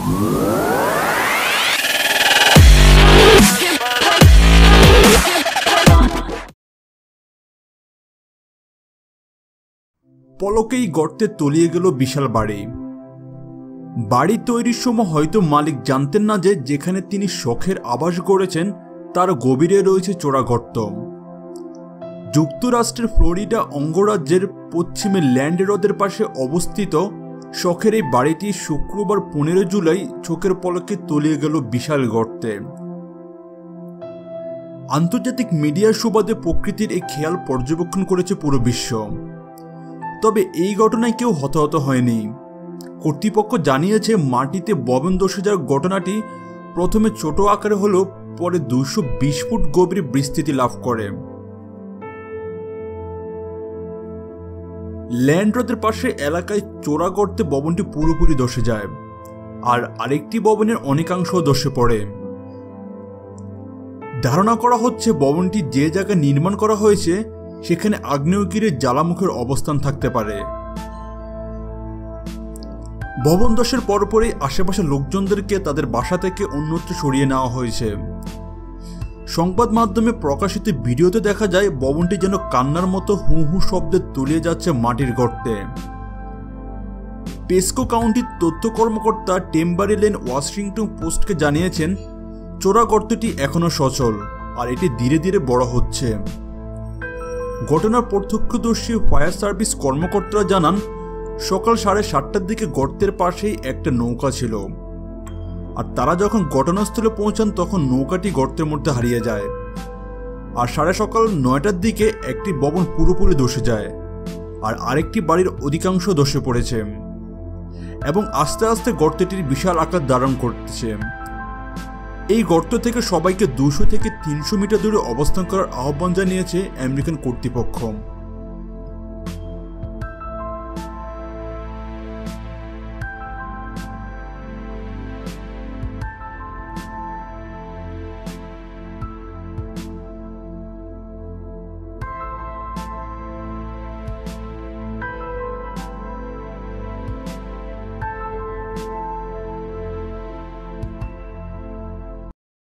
পলকেই গর্তে তলিয়ে গেল বিশাল বাড়ি। বাড়ি তৈরির সময় হয়তো মালিক জানতেন না যে যেখানে তিনি শখের আবাস গড়েছেন তার গভীরে রয়েছে চোরা গর্ত। যুক্তরাষ্ট্রের ফ্লোরিডা অঙ্গরাজ্যের পশ্চিমে ল্যান্ড হ্রদের পাশে অবস্থিত শখের এই বাড়িটি শুক্রবার 15 জুলাই চোখের পলকে তলিয়ে গেল বিশাল গর্তে। আন্তর্জাতিক মিডিয়ার সুবাদে প্রকৃতির এই খেয়াল পর্যবেক্ষণ করেছে পুরো বিশ্ব। তবে এই ঘটনায় কেউ হতাহত হয়নি। কর্তৃপক্ষ জানিয়েছে মাটিতে ববেন ধসে যাওয়ার ঘটনাটি প্রথমে ছোট আকারে হলেও পরে 220 ফুট গভীরে বিস্তৃতি লাভ করে। ল্যান্ড হ্রদের পাশে এলাকায় চোরা গর্তে ভবনটি পুরোপুরি ধসে যায়, আর আরেকটি ভবনের অনেকাংশ ধসে পড়ে। ধারণা করা হচ্ছে ভবনটি যে জায়গায় নির্মাণ করা হয়েছে সেখানে আগ্নেয়গিরির জ্বালামুখের অবস্থান থাকতে পারে। ভবন ধসের পরপরই আশেপাশের লোকজনদেরকে তাদের বাসা থেকে অন্যত্র সরিয়ে নেওয়া হয়েছে। সংবাদ মাধ্যমে প্রকাশিত ভিডিওতে দেখা যায় ভবনটি যেন কান্নার মতো হু হু শব্দে তলিয়ে যাচ্ছে মাটির গর্তে। পেসকো কাউন্টির তথ্য কর্মকর্তা টেম্বারি লেন ওয়াশিংটন পোস্টকে জানিয়েছেন, চোরা গর্তটি এখনও সচল আর এটি ধীরে ধীরে বড় হচ্ছে। ঘটনার প্রত্যক্ষদর্শী ফায়ার সার্ভিস কর্মকর্তারা জানান, সকাল 7:30টার দিকে গর্তের পাশেই একটা নৌকা ছিল, আর তারা যখন ঘটনাস্থলে পৌঁছান তখন নৌকাটি গর্তের মধ্যে হারিয়ে যায়। আর সকাল 9টার দিকে একটি ভবন পুরোপুরি ধসে যায়, আর আরেকটি বাড়ির অধিকাংশ ধসে পড়েছে এবং আস্তে আস্তে গর্তটির বিশাল আকার ধারণ করতেছে। এই গর্ত থেকে সবাইকে 200 থেকে 300 মিটার দূরে অবস্থান করার আহ্বান জানিয়েছে আমেরিকান কর্তৃপক্ষ।